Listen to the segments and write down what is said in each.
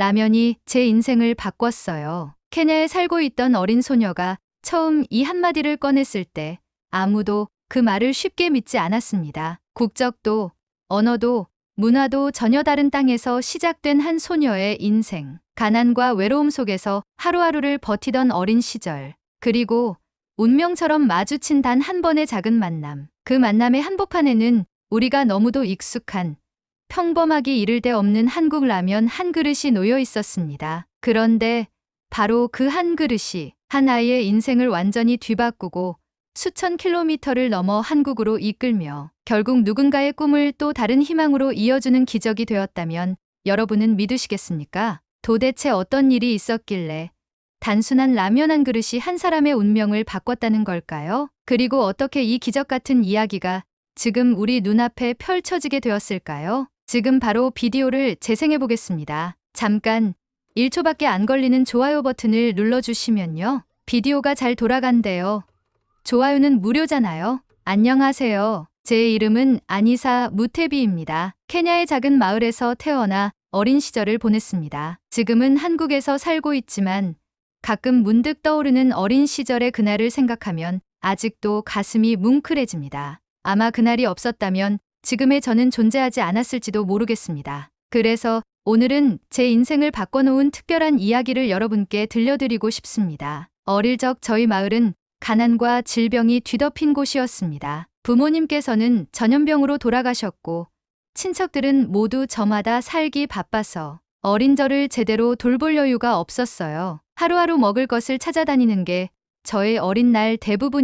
라면이 제 인생을 바꿨어요. 케냐에 살고 있던 어린 소녀가 처음 이 한마디를 꺼냈을 때 아무도 그 말을 쉽게 믿지 않았습니다. 국적도, 언어도, 문화도 전혀 다른 땅에서 시작된 한 소녀의 인생. 가난과 외로움 속에서 하루하루를 버티던 어린 시절. 그리고 운명처럼 마주친 단 한 번의 작은 만남. 그 만남의 한복판에는 우리가 너무도 익숙한 평범하기 이를 데 없는 한국 라면 한 그릇이 놓여 있었습니다. 그런데 바로 그 한 그릇이 한 아이의 인생을 완전히 뒤바꾸고 수천 킬로미터를 넘어 한국으로 이끌며 결국 누군가의 꿈을 또 다른 희망으로 이어주는 기적이 되었다면 여러분은 믿으시겠습니까? 도대체 어떤 일이 있었길래 단순한 라면 한 그릇이 한 사람의 운명을 바꿨다는 걸까요? 그리고 어떻게 이 기적 같은 이야기가 지금 우리 눈앞에 펼쳐지게 되었을까요? 지금 바로 비디오를 재생해 보겠습니다. 잠깐 1초밖에 안 걸리는 좋아요 버튼을 눌러주시면요. 비디오가 잘 돌아간대요. 좋아요는 무료잖아요. 안녕하세요. 제 이름은 아니사 무테비입니다. 케냐의 작은 마을에서 태어나 어린 시절을 보냈습니다. 지금은 한국에서 살고 있지만 가끔 문득 떠오르는 어린 시절의 그날을 생각하면 아직도 가슴이 뭉클해집니다. 아마 그날이 없었다면 지금의 저는 존재하지 않았을지도 모르겠습니다. 그래서 오늘은 제 인생을 바꿔놓은 특별한 이야기를 여러분께 들려드리고 싶습니다. 어릴 적 저희 마을은 가난과 질병이 뒤덮인 곳이었습니다. 부모님께서는 전염병으로 돌아가셨고 친척들은 모두 저마다 살기 바빠서 어린 저를 제대로 돌볼 여유가 없었어요. 하루하루 먹을 것을 찾아다니는 게 저의 어린 날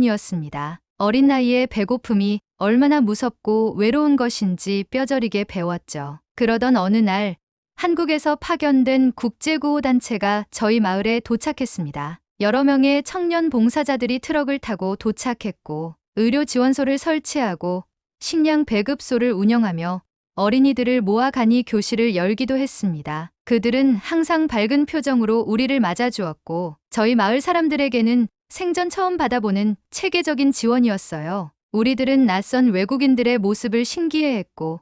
대부분이었습니다. 어린 나이에 배고픔이 얼마나 무섭고 외로운 것인지 뼈저리게 배웠죠. 그러던 어느 날 한국에서 파견된 국제구호단체가 저희 마을에 도착했습니다. 여러 명의 청년 봉사자들이 트럭을 타고 도착했고 의료 지원소를 설치하고 식량 배급소를 운영하며 어린이들을 모아가니 교실을 열기도 했습니다. 그들은 항상 밝은 표정으로 우리를 맞아주었고 저희 마을 사람들에게는 생전 처음 받아보는 체계적인 지원이었어요. 우리들은 낯선 외국인들의 모습을 신기해했고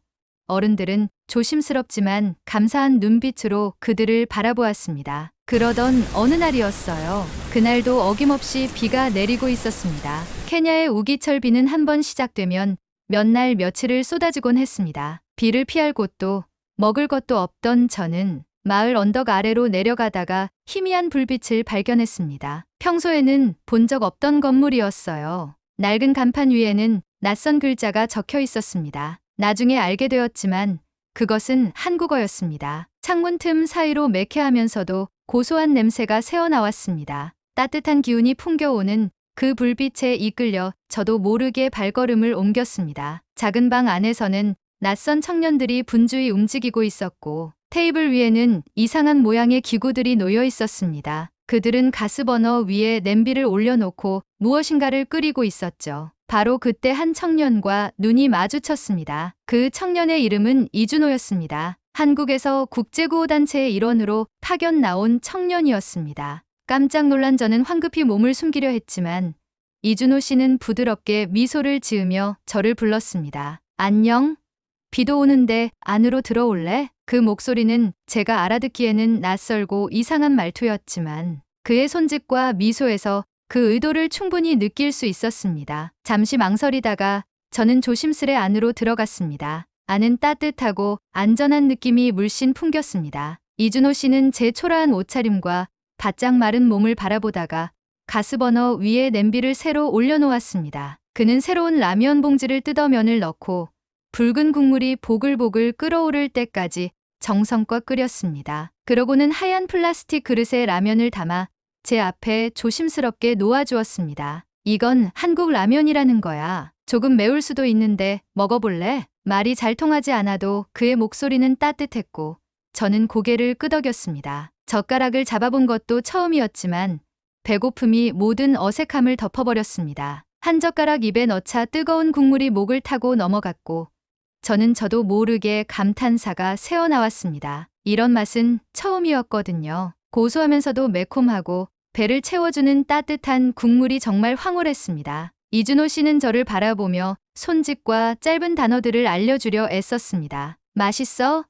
어른들은 조심스럽지만 감사한 눈빛으로 그들을 바라보았습니다. 그러던 어느 날이었어요. 그날도 어김없이 비가 내리고 있었습니다. 케냐의 우기철 비는 한번 시작되면 몇 날 며칠을 쏟아지곤 했습니다. 비를 피할 곳도 먹을 것도 없던 저는 마을 언덕 아래로 내려가다가 희미한 불빛을 발견했습니다. 평소에는 본 적 없던 건물이었어요. 낡은 간판 위에는 낯선 글자가 적혀 있었습니다. 나중에 알게 되었지만 그것은 한국어였습니다. 창문 틈 사이로 매캐하면서도 고소한 냄새가 새어나왔습니다. 따뜻한 기운이 풍겨오는 그 불빛에 이끌려 저도 모르게 발걸음을 옮겼습니다. 작은 방 안에서는 낯선 청년들이 분주히 움직이고 있었고 테이블 위에는 이상한 모양의 기구들이 놓여 있었습니다. 그들은 가스버너 위에 냄비를 올려놓고 무엇인가를 끓이고 있었죠. 바로 그때 한 청년과 눈이 마주쳤습니다. 그 청년의 이름은 이준호였습니다. 한국에서 국제구호단체의 일원으로 파견 나온 청년이었습니다. 깜짝 놀란 저는 황급히 몸을 숨기려 했지만 이준호 씨는 부드럽게 미소를 지으며 저를 불렀습니다. 안녕? 비도 오는데 안으로 들어올래? 그 목소리는 제가 알아듣기에는 낯설고 이상한 말투였지만 그의 손짓과 미소에서 그 의도를 충분히 느낄 수 있었습니다. 잠시 망설이다가 저는 조심스레 안으로 들어갔습니다. 안은 따뜻하고 안전한 느낌이 물씬 풍겼습니다. 이준호 씨는 제 초라한 옷차림과 바짝 마른 몸을 바라보다가 가스버너 위에 냄비를 새로 올려놓았습니다. 그는 새로운 라면 봉지를 뜯어 면을 넣고 붉은 국물이 보글보글 끓어오를 때까지 정성껏 끓였습니다. 그러고는 하얀 플라스틱 그릇에 라면을 담아 제 앞에 조심스럽게 놓아주었습니다. 이건 한국 라면이라는 거야. 조금 매울 수도 있는데 먹어볼래? 말이 잘 통하지 않아도 그의 목소리는 따뜻했고 저는 고개를 끄덕였습니다. 젓가락을 잡아본 것도 처음이었지만 배고픔이 모든 어색함을 덮어버렸습니다. 한 젓가락 입에 넣자 뜨거운 국물이 목을 타고 넘어갔고 저도 모르게 감탄사가 새어나왔습니다. 이런 맛은 처음이었거든요. 고소하면서도 매콤하고 배를 채워주는 따뜻한 국물이 정말 황홀했습니다. 이준호 씨는 저를 바라보며 손짓과 짧은 단어들을 알려주려 애썼습니다. 맛있어?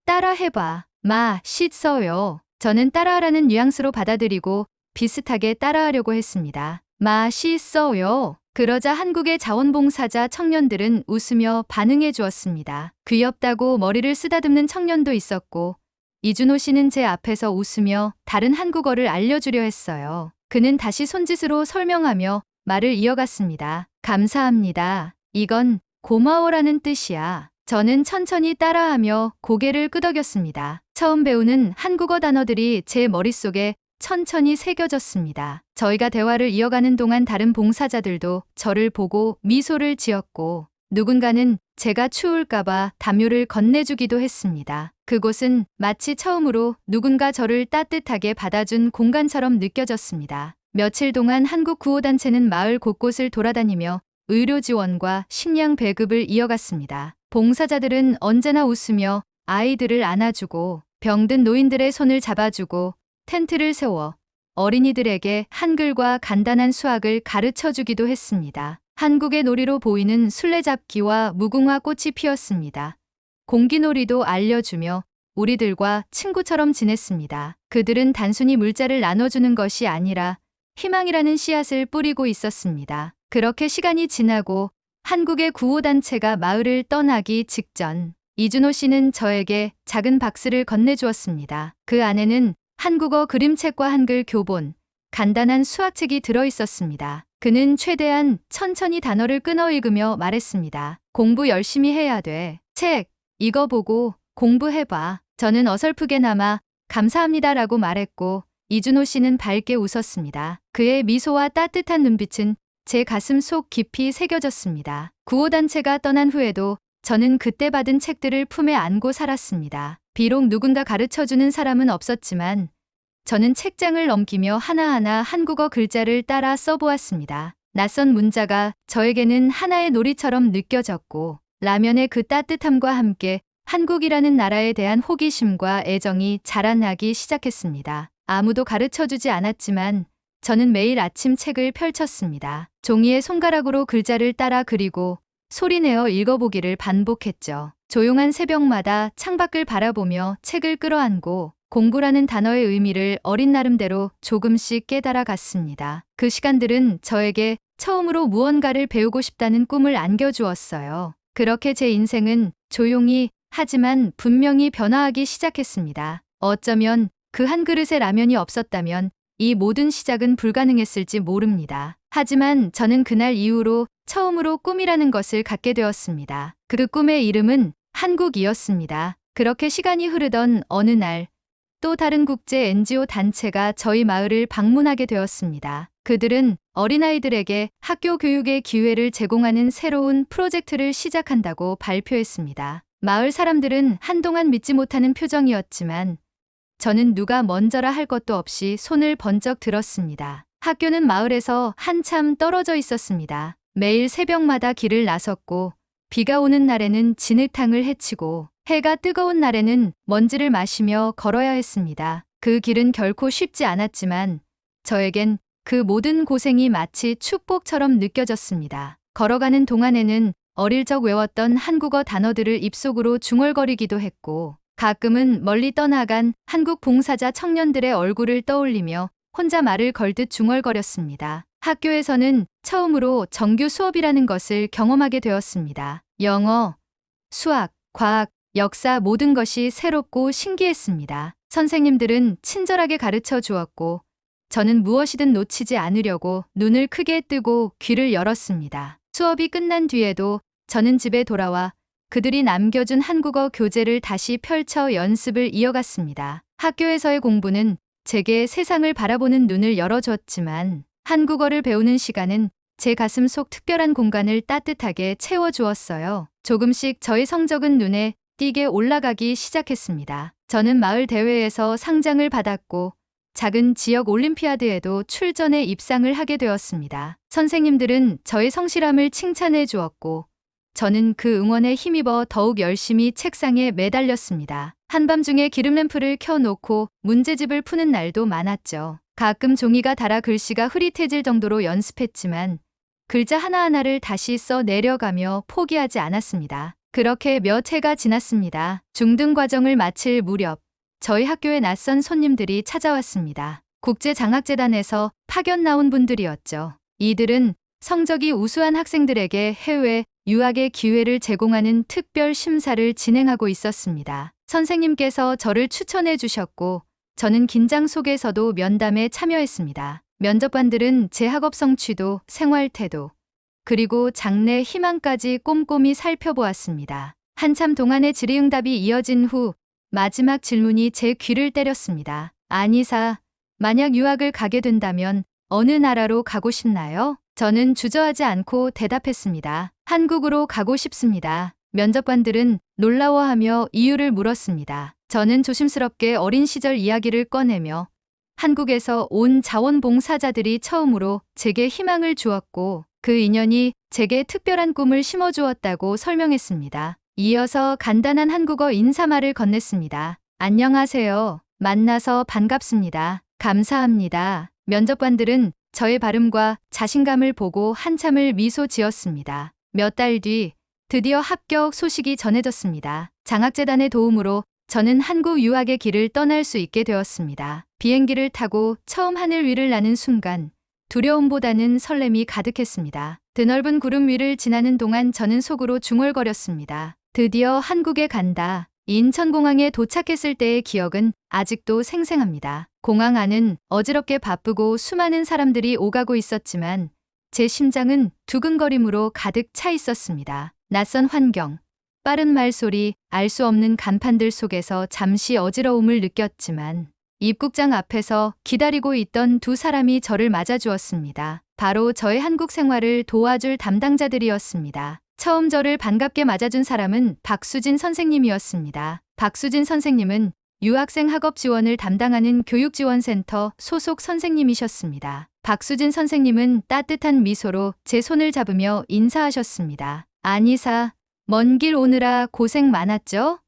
따라 해봐. 맛있어요. 저는 따라하라는 뉘앙스로 받아들이고 비슷하게 따라하려고 했습니다. 맛있어요. 그러자 한국의 자원봉사자 청년들은 웃으며 반응해 주었습니다. 귀엽다고 머리를 쓰다듬는 청년도 있었고, 이준호 씨는 제 앞에서 웃으며 다른 한국어를 알려주려 했어요. 그는 다시 손짓으로 설명하며 말을 이어갔습니다. 감사합니다. 이건 고마워라는 뜻이야. 저는 천천히 따라하며 고개를 끄덕였습니다. 처음 배우는 한국어 단어들이 제 머릿속에 천천히 새겨졌습니다. 저희가 대화를 이어가는 동안 다른 봉사자들도 저를 보고 미소를 지었고, 누군가는 제가 추울까봐 담요를 건네주기도 했습니다. 그곳은 마치 처음으로 누군가 저를 따뜻하게 받아준 공간처럼 느껴졌습니다. 며칠 동안 한국구호단체는 마을 곳곳을 돌아다니며 의료 지원과 식량 배급을 이어갔습니다. 봉사자들은 언제나 웃으며 아이들을 안아주고 병든 노인들의 손을 잡아주고 텐트를 세워 어린이들에게 한글과 간단한 수학을 가르쳐주기도 했습니다. 한국의 놀이로 보이는 술래잡기와 무궁화 꽃이 피었습니다. 공기놀이도 알려주며 우리들과 친구처럼 지냈습니다. 그들은 단순히 물자를 나눠주는 것이 아니라 희망이라는 씨앗을 뿌리고 있었습니다. 그렇게 시간이 지나고 한국의 구호단체가 마을을 떠나기 직전, 이준호 씨는 저에게 작은 박스를 건네주었습니다. 그 안에는 한국어 그림책과 한글 교본, 간단한 수학책이 들어있었습니다. 그는 최대한 천천히 단어를 끊어 읽으며 말했습니다. 공부 열심히 해야 돼. 책, 이거 보고 공부해봐. 저는 어설프게나마 감사합니다라고 말했고, 이준호 씨는 밝게 웃었습니다. 그의 미소와 따뜻한 눈빛은 제 가슴 속 깊이 새겨졌습니다. 구호단체가 떠난 후에도 저는 그때 받은 책들을 품에 안고 살았습니다. 비록 누군가 가르쳐주는 사람은 없었지만 저는 책장을 넘기며 하나하나 한국어 글자를 따라 써보았습니다. 낯선 문자가 저에게는 하나의 놀이처럼 느껴졌고, 라면의 그 따뜻함과 함께 한국이라는 나라에 대한 호기심과 애정이 자라나기 시작했습니다. 아무도 가르쳐주지 않았지만 저는 매일 아침 책을 펼쳤습니다. 종이에 손가락으로 글자를 따라 그리고 소리내어 읽어보기를 반복했죠. 조용한 새벽마다 창밖을 바라보며 책을 끌어안고 공부라는 단어의 의미를 어린 나름대로 조금씩 깨달아 갔습니다. 그 시간들은 저에게 처음으로 무언가를 배우고 싶다는 꿈을 안겨주었어요. 그렇게 제 인생은 조용히 하지만 분명히 변화하기 시작했습니다. 어쩌면 그 한 그릇의 라면이 없었다면 이 모든 시작은 불가능했을지 모릅니다. 하지만 저는 그날 이후로 처음으로 꿈이라는 것을 갖게 되었습니다. 그 꿈의 이름은 한국이었습니다. 그렇게 시간이 흐르던 어느 날, 또 다른 국제 NGO 단체가 저희 마을을 방문하게 되었습니다. 그들은 어린아이들에게 학교 교육의 기회를 제공하는 새로운 프로젝트를 시작한다고 발표했습니다. 마을 사람들은 한동안 믿지 못하는 표정이었지만 저는 누가 먼저라 할 것도 없이 손을 번쩍 들었습니다. 학교는 마을에서 한참 떨어져 있었습니다. 매일 새벽마다 길을 나섰고, 비가 오는 날에는 진흙탕을 헤치고, 해가 뜨거운 날에는 먼지를 마시며 걸어야 했습니다. 그 길은 결코 쉽지 않았지만 저에겐 그 모든 고생이 마치 축복처럼 느껴졌습니다. 걸어가는 동안에는 어릴 적 외웠던 한국어 단어들을 입속으로 중얼거리기도 했고, 가끔은 멀리 떠나간 한국 봉사자 청년들의 얼굴을 떠올리며 혼자 말을 걸듯 중얼거렸습니다. 학교에서는 처음으로 정규 수업이라는 것을 경험하게 되었습니다. 영어, 수학, 과학, 역사 모든 것이 새롭고 신기했습니다. 선생님들은 친절하게 가르쳐 주었고, 저는 무엇이든 놓치지 않으려고 눈을 크게 뜨고 귀를 열었습니다. 수업이 끝난 뒤에도 저는 집에 돌아와 그들이 남겨준 한국어 교재를 다시 펼쳐 연습을 이어갔습니다. 학교에서의 공부는 제게 세상을 바라보는 눈을 열어줬지만 한국어를 배우는 시간은 제 가슴 속 특별한 공간을 따뜻하게 채워주었어요. 조금씩 저의 성적은 눈에 띄게 올라가기 시작했습니다. 저는 마을 대회에서 상장을 받았고 작은 지역 올림피아드에도 출전해 입상을 하게 되었습니다. 선생님들은 저의 성실함을 칭찬해 주었고 저는 그 응원에 힘입어 더욱 열심히 책상에 매달렸습니다. 한밤중에 기름램프를 켜놓고 문제집을 푸는 날도 많았죠. 가끔 종이가 닳아 글씨가 흐릿해질 정도로 연습했지만 글자 하나하나를 다시 써 내려가며 포기하지 않았습니다. 그렇게 몇 해가 지났습니다. 중등 과정을 마칠 무렵 저희 학교에 낯선 손님들이 찾아왔습니다. 국제장학재단에서 파견 나온 분들이었죠. 이들은 성적이 우수한 학생들에게 해외 유학의 기회를 제공하는 특별 심사를 진행하고 있었습니다. 선생님께서 저를 추천해 주셨고 저는 긴장 속에서도 면담에 참여했습니다. 면접관들은 제 학업 성취도, 생활 태도, 그리고 장래 희망까지 꼼꼼히 살펴보았습니다. 한참 동안의 질의응답이 이어진 후 마지막 질문이 제 귀를 때렸습니다. 안이사, 만약 유학을 가게 된다면 어느 나라로 가고 싶나요? 저는 주저하지 않고 대답했습니다. 한국으로 가고 싶습니다. 면접관들은 놀라워하며 이유를 물었습니다. 저는 조심스럽게 어린 시절 이야기를 꺼내며 한국에서 온 자원봉사자들이 처음으로 제게 희망을 주었고 그 인연이 제게 특별한 꿈을 심어주었다고 설명했습니다. 이어서 간단한 한국어 인사말을 건넸습니다. 안녕하세요. 만나서 반갑습니다. 감사합니다. 면접관들은 저의 발음과 자신감을 보고 한참을 미소 지었습니다. 몇 달 뒤 드디어 합격 소식이 전해졌습니다. 장학재단의 도움으로 저는 한국 유학의 길을 떠날 수 있게 되었습니다. 비행기를 타고 처음 하늘 위를 나는 순간 두려움보다는 설렘이 가득했습니다. 드넓은 구름 위를 지나는 동안 저는 속으로 중얼거렸습니다. 드디어 한국에 간다. 인천공항에 도착했을 때의 기억은 아직도 생생합니다. 공항 안은 어지럽게 바쁘고 수많은 사람들이 오가고 있었지만 제 심장은 두근거림으로 가득 차 있었습니다. 낯선 환경, 빠른 말소리, 알 수 없는 간판들 속에서 잠시 어지러움을 느꼈지만 입국장 앞에서 기다리고 있던 두 사람이 저를 맞아주었습니다. 바로 저의 한국 생활을 도와줄 담당자들이었습니다. 처음 저를 반갑게 맞아준 사람은 박수진 선생님이었습니다. 박수진 선생님은 유학생 학업 지원을 담당하는 교육지원센터 소속 선생님이셨습니다. 박수진 선생님은 따뜻한 미소로 제 손을 잡으며 인사하셨습니다. 안이사, 먼 길 오느라 고생 많았죠?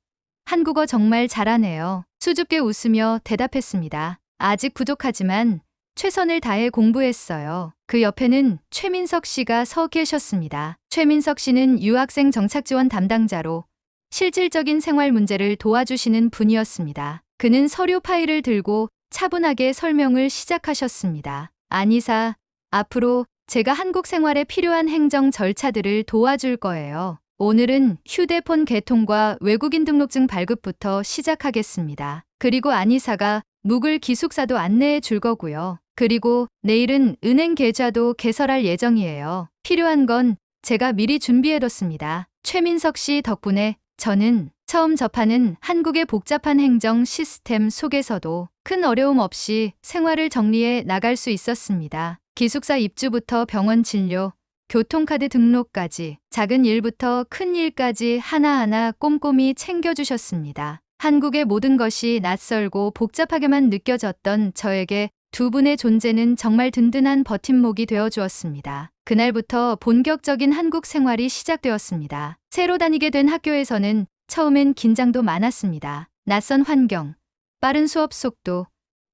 한국어 정말 잘하네요. 수줍게 웃으며 대답했습니다. 아직 부족하지만 최선을 다해 공부했어요. 그 옆에는 최민석 씨가 서 계셨습니다. 최민석 씨는 유학생 정착지원 담당자로 실질적인 생활 문제를 도와주시는 분이었습니다. 그는 서류 파일을 들고 차분하게 설명을 시작하셨습니다. 안이사, 앞으로 제가 한국 생활에 필요한 행정 절차들을 도와줄 거예요. 오늘은 휴대폰 개통과 외국인 등록증 발급부터 시작하겠습니다. 그리고 안이사가 묵을 기숙사도 안내해 줄 거고요. 그리고 내일은 은행 계좌도 개설할 예정이에요. 필요한 건 제가 미리 준비해뒀습니다. 최민석 씨 덕분에 저는 처음 접하는 한국의 복잡한 행정 시스템 속에서도 큰 어려움 없이 생활을 정리해 나갈 수 있었습니다. 기숙사 입주부터 병원 진료, 교통카드 등록까지 작은 일부터 큰 일까지 하나하나 꼼꼼히 챙겨주셨습니다. 한국의 모든 것이 낯설고 복잡하게만 느껴졌던 저에게 두 분의 존재는 정말 든든한 버팀목이 되어주었습니다. 그날부터 본격적인 한국 생활이 시작되었습니다. 새로 다니게 된 학교에서는 처음엔 긴장도 많았습니다. 낯선 환경, 빠른 수업 속도,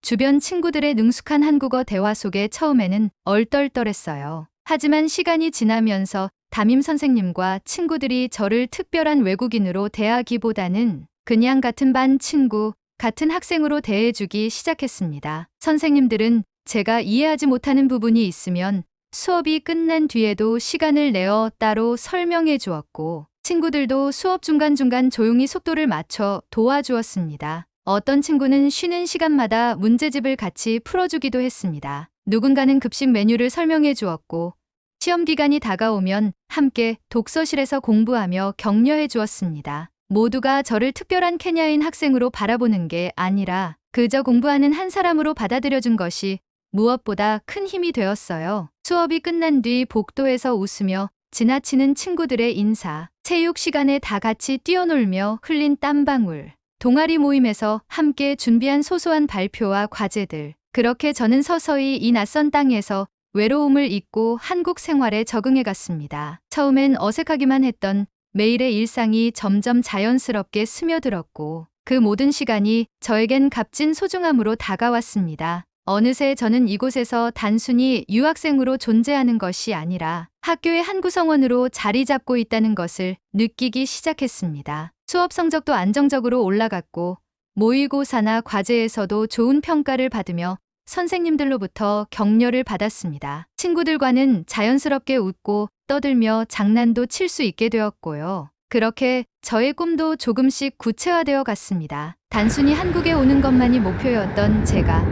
주변 친구들의 능숙한 한국어 대화 속에 처음에는 얼떨떨했어요. 하지만 시간이 지나면서 담임 선생님과 친구들이 저를 특별한 외국인으로 대하기보다는 그냥 같은 반 친구, 같은 학생으로 대해주기 시작했습니다. 선생님들은 제가 이해하지 못하는 부분이 있으면 수업이 끝난 뒤에도 시간을 내어 따로 설명해 주었고, 친구들도 수업 중간중간 조용히 속도를 맞춰 도와주었습니다. 어떤 친구는 쉬는 시간마다 문제집을 같이 풀어주기도 했습니다. 누군가는 급식 메뉴를 설명해 주었고, 시험 기간이 다가오면 함께 독서실에서 공부하며 격려해 주었습니다. 모두가 저를 특별한 케냐인 학생으로 바라보는 게 아니라 그저 공부하는 한 사람으로 받아들여준 것이 무엇보다 큰 힘이 되었어요. 수업이 끝난 뒤 복도에서 웃으며 지나치는 친구들의 인사, 체육 시간에 다 같이 뛰어놀며 흘린 땀방울, 동아리 모임에서 함께 준비한 소소한 발표와 과제들. 그렇게 저는 서서히 이 낯선 땅에서 외로움을 잊고 한국 생활에 적응해 갔습니다. 처음엔 어색하기만 했던 매일의 일상이 점점 자연스럽게 스며들었고, 그 모든 시간이 저에겐 값진 소중함으로 다가왔습니다. 어느새 저는 이곳에서 단순히 유학생으로 존재하는 것이 아니라 학교의 한 구성원으로 자리 잡고 있다는 것을 느끼기 시작했습니다. 수업 성적도 안정적으로 올라갔고, 모의고사나 과제에서도 좋은 평가를 받으며 선생님들로부터 격려를 받았습니다. 친구들과는 자연스럽게 웃고 떠들며 장난도 칠 수 있게 되었고요. 그렇게 저의 꿈도 조금씩 구체화되어 갔습니다. 단순히 한국에 오는 것만이 목표였던 제가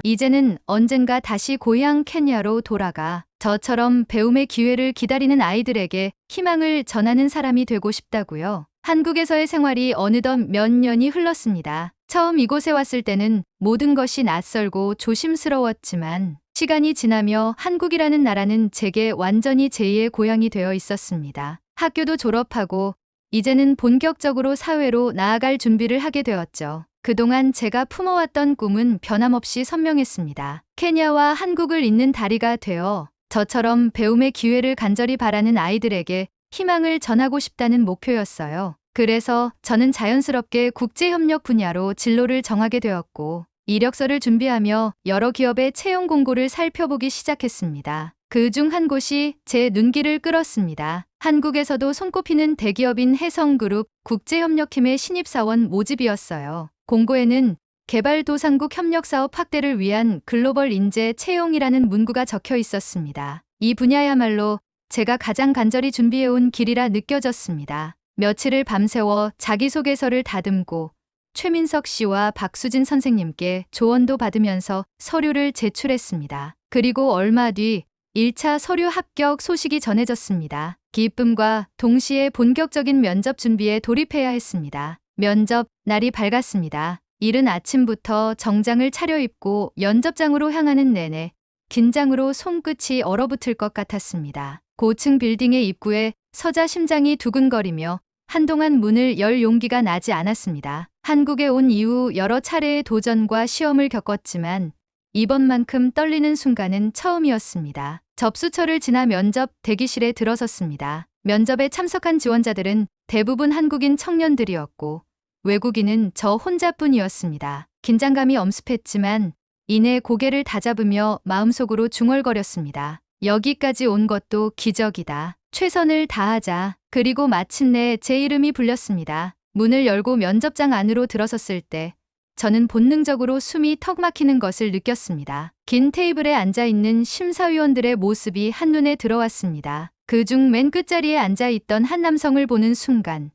이제는 언젠가 다시 고향 케냐로 돌아가 저처럼 배움의 기회를 기다리는 아이들에게 희망을 전하는 사람이 되고 싶다고요. 한국에서의 생활이 어느덧 몇 년이 흘렀습니다. 처음 이곳에 왔을 때는 모든 것이 낯설고 조심스러웠지만 시간이 지나며 한국이라는 나라는 제게 완전히 제2의 고향이 되어 있었습니다. 학교도 졸업하고 이제는 본격적으로 사회로 나아갈 준비를 하게 되었죠. 그동안 제가 품어왔던 꿈은 변함없이 선명했습니다. 케냐와 한국을 잇는 다리가 되어 저처럼 배움의 기회를 간절히 바라는 아이들에게 희망을 전하고 싶다는 목표였어요. 그래서 저는 자연스럽게 국제협력 분야로 진로를 정하게 되었고 이력서를 준비하며 여러 기업의 채용 공고를 살펴보기 시작했습니다. 그 중 한 곳이 제 눈길을 끌었습니다. 한국에서도 손꼽히는 대기업인 해성그룹 국제협력팀의 신입사원 모집이었어요. 공고에는 개발도상국 협력사업 확대를 위한 글로벌 인재 채용이라는 문구가 적혀 있었습니다. 이 분야야말로 제가 가장 간절히 준비해온 길이라 느껴졌습니다. 며칠을 밤새워 자기소개서를 다듬고 최민석 씨와 박수진 선생님께 조언도 받으면서 서류를 제출했습니다. 그리고 얼마 뒤 1차 서류 합격 소식이 전해졌습니다. 기쁨과 동시에 본격적인 면접 준비에 돌입해야 했습니다. 면접 날이 밝았습니다. 이른 아침부터 정장을 차려입고 면접장으로 향하는 내내 긴장으로 손끝이 얼어붙을 것 같았습니다. 고층 빌딩의 입구에 서자 심장이 두근거리며 한동안 문을 열 용기가 나지 않았습니다. 한국에 온 이후 여러 차례의 도전과 시험을 겪었지만 이번만큼 떨리는 순간은 처음이었습니다. 접수처를 지나 면접 대기실에 들어섰습니다. 면접에 참석한 지원자들은 대부분 한국인 청년들이었고 외국인은 저 혼자뿐이었습니다. 긴장감이 엄습했지만 이내 고개를 다잡으며 마음속으로 중얼거렸습니다. 여기까지 온 것도 기적이다. 최선을 다하자. 그리고 마침내 제 이름이 불렸습니다. 문을 열고 면접장 안으로 들어섰을 때 저는 본능적으로 숨이 턱 막히는 것을 느꼈습니다. 긴 테이블에 앉아있는 심사위원들의 모습이 한눈에 들어왔습니다. 그중 맨 끝자리에 앉아있던 한 남성을 보는 순간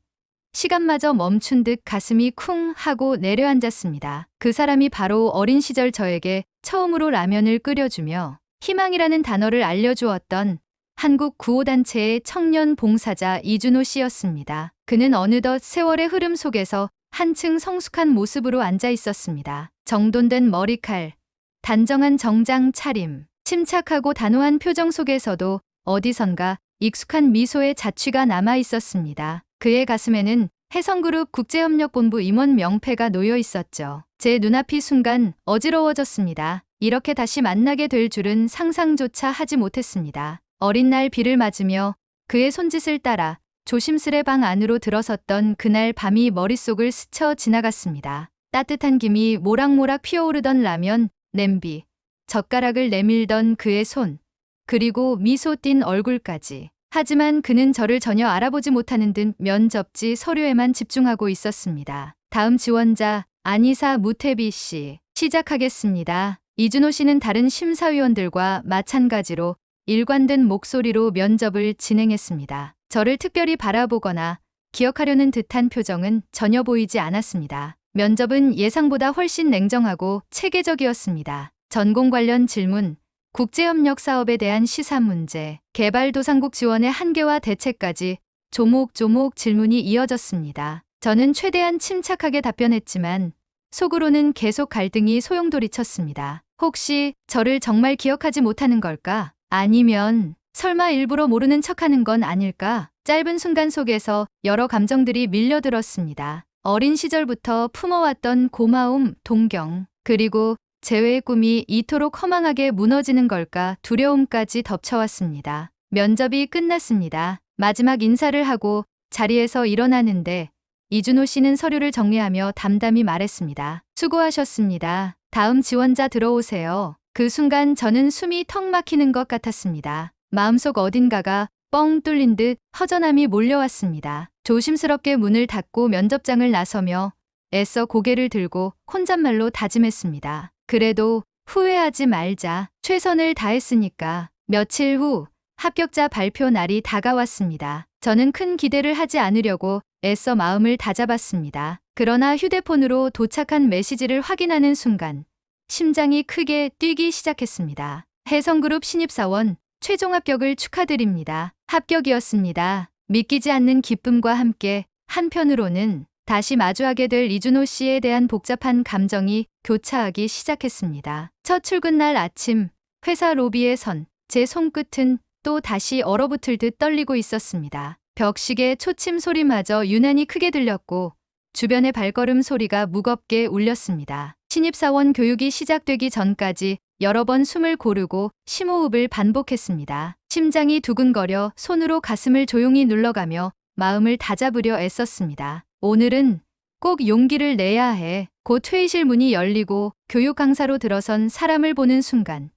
시간마저 멈춘 듯 가슴이 쿵 하고 내려앉았습니다. 그 사람이 바로 어린 시절 저에게 처음으로 라면을 끓여주며 희망이라는 단어를 알려주었던 한국 구호단체의 청년 봉사자 이준호 씨였습니다. 그는 어느덧 세월의 흐름 속에서 한층 성숙한 모습으로 앉아 있었습니다. 정돈된 머리칼, 단정한 정장 차림, 침착하고 단호한 표정 속에서도 어디선가 익숙한 미소의 자취가 남아 있었습니다. 그의 가슴에는 해성그룹 국제협력본부 임원 명패가 놓여 있었죠. 제 눈앞이 순간 어지러워졌습니다. 이렇게 다시 만나게 될 줄은 상상조차 하지 못했습니다. 어린 날 비를 맞으며 그의 손짓을 따라 조심스레 방 안으로 들어섰던 그날 밤이 머릿속을 스쳐 지나갔습니다. 따뜻한 김이 모락모락 피어오르던 라면, 냄비, 젓가락을 내밀던 그의 손, 그리고 미소 띤 얼굴까지. 하지만 그는 저를 전혀 알아보지 못하는 듯 면접지 서류에만 집중하고 있었습니다. 다음 지원자 안이사 무태비 씨. 시작하겠습니다. 이준호 씨는 다른 심사위원들과 마찬가지로 일관된 목소리로 면접을 진행했습니다. 저를 특별히 바라보거나 기억하려는 듯한 표정은 전혀 보이지 않았습니다. 면접은 예상보다 훨씬 냉정하고 체계적이었습니다. 전공 관련 질문, 국제협력 사업에 대한 시사 문제, 개발도상국 지원의 한계와 대책까지 조목조목 질문이 이어졌습니다. 저는 최대한 침착하게 답변했지만 속으로는 계속 갈등이 소용돌이쳤습니다. 혹시 저를 정말 기억하지 못하는 걸까? 아니면 설마 일부러 모르는 척하는 건 아닐까? 짧은 순간 속에서 여러 감정들이 밀려들었습니다. 어린 시절부터 품어왔던 고마움, 동경, 그리고 재회의 꿈이 이토록 허망하게 무너지는 걸까 두려움까지 덮쳐왔습니다. 면접이 끝났습니다. 마지막 인사를 하고 자리에서 일어나는데 이준호 씨는 서류를 정리하며 담담히 말했습니다. 수고하셨습니다. 다음 지원자 들어오세요. 그 순간 저는 숨이 턱 막히는 것 같았습니다. 마음속 어딘가가 뻥 뚫린 듯 허전함이 몰려왔습니다. 조심스럽게 문을 닫고 면접장을 나서며 애써 고개를 들고 혼잣말로 다짐했습니다. 그래도 후회하지 말자. 최선을 다했으니까. 며칠 후 합격자 발표 날이 다가왔습니다. 저는 큰 기대를 하지 않으려고 애써 마음을 다잡았습니다. 그러나 휴대폰으로 도착한 메시지를 확인하는 순간 심장이 크게 뛰기 시작했습니다. 혜성그룹 신입사원 최종 합격을 축하드립니다. 합격이었습니다. 믿기지 않는 기쁨과 함께 한편으로는 다시 마주하게 될 이준호 씨에 대한 복잡한 감정이 교차하기 시작했습니다. 첫 출근 날 아침 회사 로비에 선 제 손끝은 또 다시 얼어붙을 듯 떨리고 있었습니다. 벽시계 초침 소리마저 유난히 크게 들렸고 주변의 발걸음 소리가 무겁게 울렸습니다. 신입사원 교육이 시작되기 전까지 여러 번 숨을 고르고 심호흡을 반복했습니다. 심장이 두근거려 손으로 가슴을 조용히 눌러가며 마음을 다잡으려 애썼습니다. 오늘은 꼭 용기를 내야 해. 곧 회의실 문이 열리고 교육 강사로 들어선 사람을 보는 순간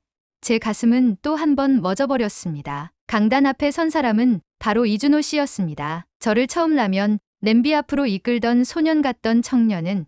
제 가슴은 또 한 번 멎어버렸습니다. 강단 앞에 선 사람은 바로 이준호 씨였습니다. 저를 처음 라면 냄비 앞으로 이끌던 소년 같던 청년은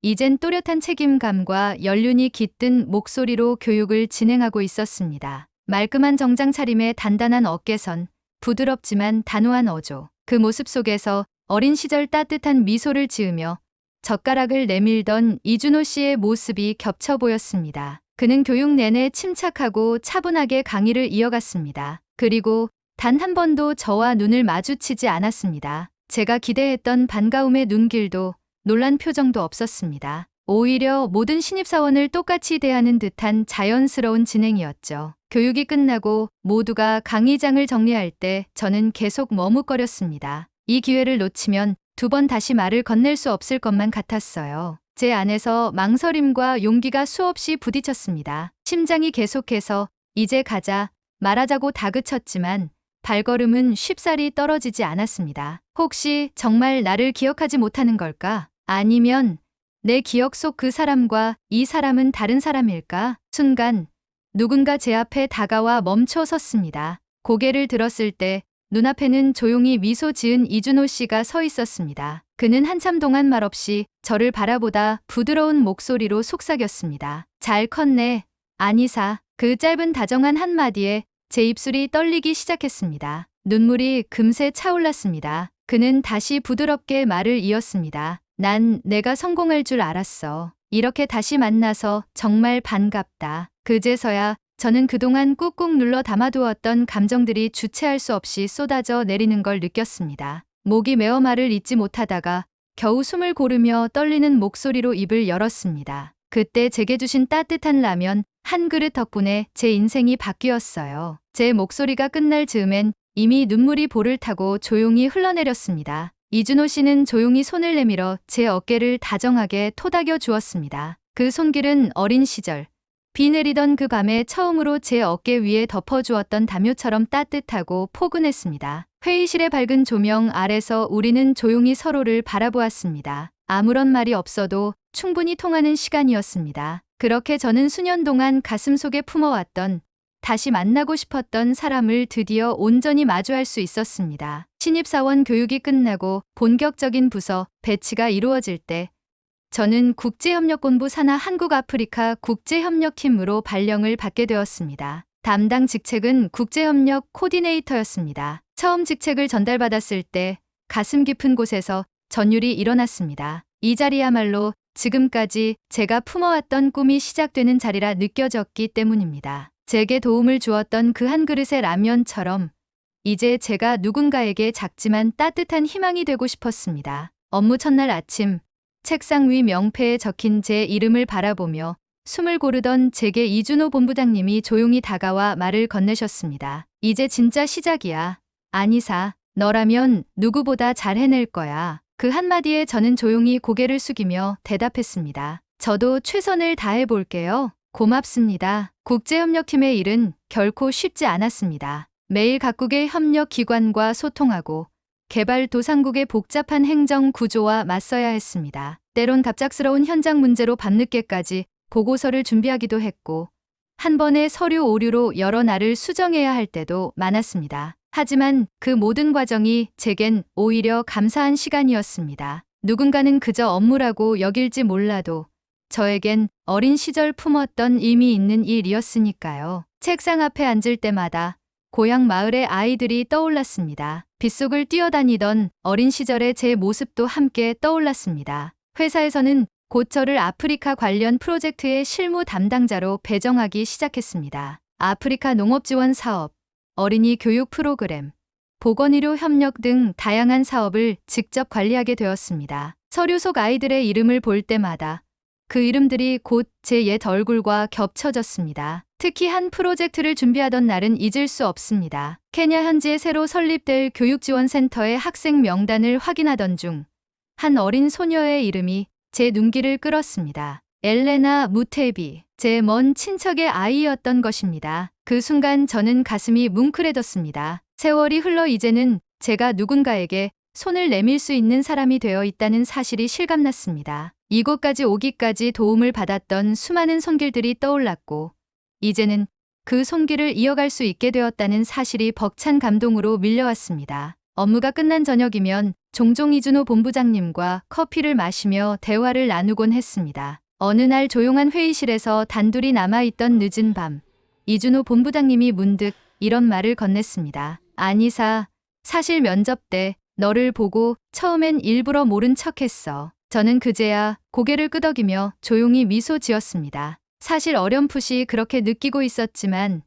이젠 또렷한 책임감과 연륜이 깃든 목소리로 교육을 진행하고 있었습니다. 말끔한 정장 차림에 단단한 어깨선, 부드럽지만 단호한 어조. 그 모습 속에서 어린 시절 따뜻한 미소를 지으며 젓가락을 내밀던 이준호 씨의 모습이 겹쳐 보였습니다. 그는 교육 내내 침착하고 차분하게 강의를 이어갔습니다. 그리고 단 한 번도 저와 눈을 마주치지 않았습니다. 제가 기대했던 반가움의 눈길도 놀란 표정도 없었습니다. 오히려 모든 신입사원을 똑같이 대하는 듯한 자연스러운 진행이었죠. 교육이 끝나고 모두가 강의장을 정리할 때 저는 계속 머뭇거렸습니다. 이 기회를 놓치면 두 번 다시 말을 건넬 수 없을 것만 같았어요. 제 안에서 망설임과 용기가 수없이 부딪혔습니다. 심장이 계속해서 이제 가자, 말하자고 다그쳤지만 발걸음은 쉽사리 떨어지지 않았습니다. 혹시 정말 나를 기억하지 못하는 걸까? 아니면 내 기억 속 그 사람과 이 사람은 다른 사람일까? 순간 누군가 제 앞에 다가와 멈춰 섰습니다. 고개를 들었을 때 눈앞에는 조용히 미소 지은 이준호 씨가 서 있었습니다. 그는 한참 동안 말없이 저를 바라보다 부드러운 목소리로 속삭였습니다. 잘 컸네, 안이사. 그 짧은 다정한 한마디에 제 입술이 떨리기 시작했습니다. 눈물이 금세 차올랐습니다. 그는 다시 부드럽게 말을 이었습니다. 난 내가 성공할 줄 알았어. 이렇게 다시 만나서 정말 반갑다. 그제서야 저는 그동안 꾹꾹 눌러 담아두었던 감정들이 주체할 수 없이 쏟아져 내리는 걸 느꼈습니다. 목이 메어 말을 잇지 못하다가 겨우 숨을 고르며 떨리는 목소리로 입을 열었습니다. 그때 제게 주신 따뜻한 라면 한 그릇 덕분에 제 인생이 바뀌었어요. 제 목소리가 끝날 즈음엔 이미 눈물이 볼을 타고 조용히 흘러내렸습니다. 이준호 씨는 조용히 손을 내밀어 제 어깨를 다정하게 토닥여 주었습니다. 그 손길은 어린 시절 비 내리던 그 밤에 처음으로 제 어깨 위에 덮어주었던 담요처럼 따뜻하고 포근했습니다. 회의실의 밝은 조명 아래서 우리는 조용히 서로를 바라보았습니다. 아무런 말이 없어도 충분히 통하는 시간이었습니다. 그렇게 저는 수년 동안 가슴속에 품어왔던 다시 만나고 싶었던 사람을 드디어 온전히 마주할 수 있었습니다. 신입사원 교육이 끝나고 본격적인 부서 배치가 이루어질 때 저는 국제협력본부 산하 한국아프리카 국제협력팀으로 발령을 받게 되었습니다. 담당 직책은 국제협력 코디네이터였습니다. 처음 직책을 전달받았을 때 가슴 깊은 곳에서 전율이 일어났습니다. 이 자리야말로 지금까지 제가 품어왔던 꿈이 시작되는 자리라 느껴졌기 때문입니다. 제게 도움을 주었던 그 한 그릇의 라면처럼 이제 제가 누군가에게 작지만 따뜻한 희망이 되고 싶었습니다. 업무 첫날 아침 책상 위 명패에 적힌 제 이름을 바라보며 숨을 고르던 제게 이준호 본부장님이 조용히 다가와 말을 건네셨습니다. 이제 진짜 시작이야. 안이사, 너라면 누구보다 잘 해낼 거야. 그 한마디에 저는 조용히 고개를 숙이며 대답했습니다. 저도 최선을 다해 볼게요. 고맙습니다. 국제협력팀의 일은 결코 쉽지 않았습니다. 매일 각국의 협력기관과 소통하고 개발도상국의 복잡한 행정 구조와 맞서야 했습니다. 때론 갑작스러운 현장 문제로 밤늦게까지 보고서를 준비하기도 했고 한 번의 서류 오류로 여러 날을 수정해야 할 때도 많았습니다. 하지만 그 모든 과정이 제겐 오히려 감사한 시간이었습니다. 누군가는 그저 업무라고 여길지 몰라도 저에겐 어린 시절 품었던 의미 있는 일이었으니까요. 책상 앞에 앉을 때마다 고향 마을의 아이들이 떠올랐습니다. 빗속을 뛰어다니던 어린 시절의 제 모습도 함께 떠올랐습니다. 회사에서는 곧 저를 아프리카 관련 프로젝트의 실무 담당자로 배정하기 시작했습니다. 아프리카 농업 지원 사업, 어린이 교육 프로그램, 보건의료 협력 등 다양한 사업을 직접 관리하게 되었습니다. 서류 속 아이들의 이름을 볼 때마다 그 이름들이 곧 제 옛 얼굴과 겹쳐졌습니다. 특히 한 프로젝트를 준비하던 날은 잊을 수 없습니다. 케냐 현지에 새로 설립될 교육지원센터의 학생 명단을 확인하던 중 한 어린 소녀의 이름이 제 눈길을 끌었습니다. 엘레나 무테비, 제 먼 친척의 아이였던 것입니다. 그 순간 저는 가슴이 뭉클해졌습니다. 세월이 흘러 이제는 제가 누군가에게 손을 내밀 수 있는 사람이 되어 있다는 사실이 실감났습니다. 이곳까지 오기까지 도움을 받았던 수많은 손길들이 떠올랐고 이제는 그 손길을 이어갈 수 있게 되었다는 사실이 벅찬 감동으로 밀려왔습니다. 업무가 끝난 저녁이면 종종 이준호 본부장님과 커피를 마시며 대화를 나누곤 했습니다. 어느 날 조용한 회의실에서 단둘이 남아있던 늦은 밤, 이준호 본부장님이 문득 이런 말을 건넸습니다. 안희사, 사실 면접 때 너를 보고 처음엔 일부러 모른 척했어. 저는 그제야 고개를 끄덕이며 조용히 미소 지었습니다. 사실 어렴풋이 그렇게 느끼고 있었지만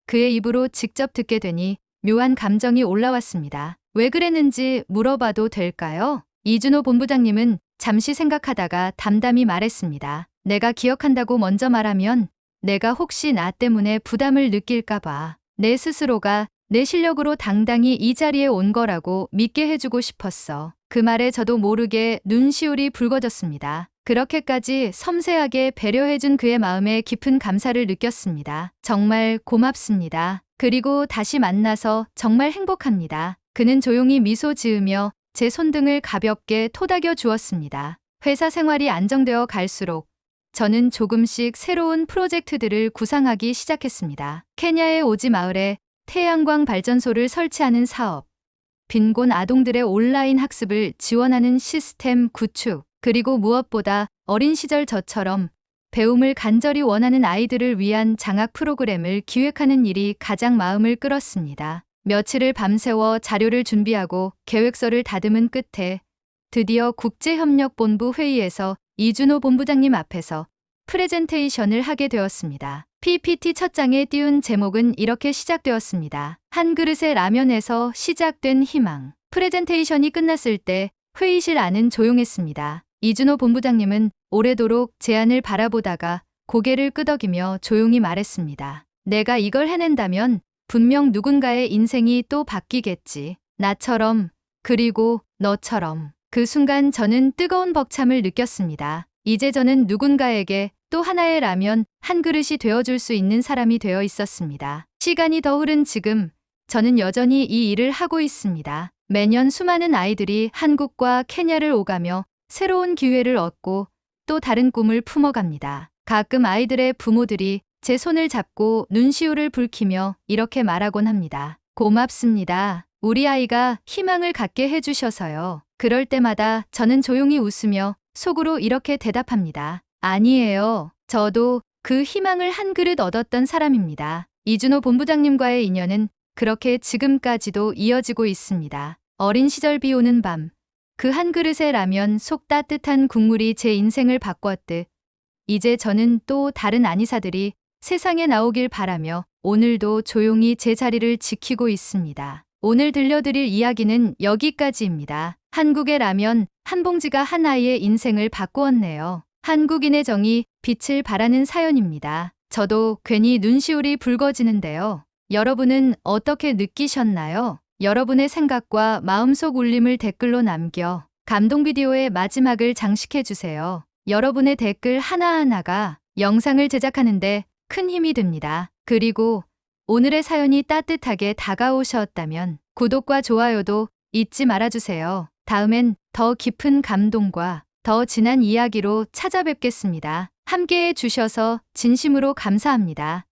그의 입으로 직접 듣게 되니 묘한 감정이 올라왔습니다. 왜 그랬는지 물어봐도 될까요? 이준호 본부장님은 잠시 생각하다가 담담히 말했습니다. 내가 기억한다고 먼저 말하면 내가 혹시 나 때문에 부담을 느낄까봐 내 스스로가 내 실력으로 당당히 이 자리에 온 거라고 믿게 해주고 싶었어. 그 말에 저도 모르게 눈시울이 붉어졌습니다. 그렇게까지 섬세하게 배려해준 그의 마음에 깊은 감사를 느꼈습니다. 정말 고맙습니다. 그리고 다시 만나서 정말 행복합니다. 그는 조용히 미소 지으며 제 손등을 가볍게 토닥여 주었습니다. 회사 생활이 안정되어 갈수록 저는 조금씩 새로운 프로젝트들을 구상하기 시작했습니다. 케냐의 오지 마을에 태양광 발전소를 설치하는 사업, 빈곤 아동들의 온라인 학습을 지원하는 시스템 구축, 그리고 무엇보다 어린 시절 저처럼 배움을 간절히 원하는 아이들을 위한 장학 프로그램을 기획하는 일이 가장 마음을 끌었습니다. 며칠을 밤새워 자료를 준비하고 계획서를 다듬은 끝에 드디어 국제협력본부 회의에서 이준호 본부장님 앞에서 프레젠테이션을 하게 되었습니다. PPT 첫 장에 띄운 제목은 이렇게 시작되었습니다. 한 그릇의 라면에서 시작된 희망. 프레젠테이션이 끝났을 때 회의실 안은 조용했습니다. 이준호 본부장님은 오래도록 제 안을 바라보다가 고개를 끄덕이며 조용히 말했습니다. 내가 이걸 해낸다면 분명 누군가의 인생이 또 바뀌겠지. 나처럼, 그리고 너처럼. 그 순간 저는 뜨거운 벅참을 느꼈습니다. 이제 저는 누군가에게 또 하나의 라면 한 그릇이 되어줄 수 있는 사람이 되어 있었습니다. 시간이 더 흐른 지금 저는 여전히 이 일을 하고 있습니다. 매년 수많은 아이들이 한국과 케냐를 오가며 새로운 기회를 얻고 또 다른 꿈을 품어갑니다. 가끔 아이들의 부모들이 제 손을 잡고 눈시울을 붉히며 이렇게 말하곤 합니다. 고맙습니다. 우리 아이가 희망을 갖게 해주셔서요. 그럴 때마다 저는 조용히 웃으며 속으로 이렇게 대답합니다. 아니에요. 저도 그 희망을 한 그릇 얻었던 사람입니다. 이준호 본부장님과의 인연은 그렇게 지금까지도 이어지고 있습니다. 어린 시절 비 오는 밤, 그 한 그릇의 라면 속 따뜻한 국물이 제 인생을 바꿨듯 이제 저는 또 다른 안희사들이 세상에 나오길 바라며 오늘도 조용히 제 자리를 지키고 있습니다. 오늘 들려드릴 이야기는 여기까지입니다. 한국의 라면 한 봉지가 한 아이의 인생을 바꾸었네요. 한국인의 정이 빛을 발하는 사연입니다. 저도 괜히 눈시울이 붉어지는데요. 여러분은 어떻게 느끼셨나요? 여러분의 생각과 마음속 울림을 댓글로 남겨 감동 비디오의 마지막을 장식해주세요. 여러분의 댓글 하나하나가 영상을 제작하는데 큰 힘이 됩니다. 그리고 오늘의 사연이 따뜻하게 다가오셨다면 구독과 좋아요도 잊지 말아주세요. 다음엔 더 깊은 감동과 더 진한 이야기로 찾아뵙겠습니다. 함께해 주셔서 진심으로 감사합니다.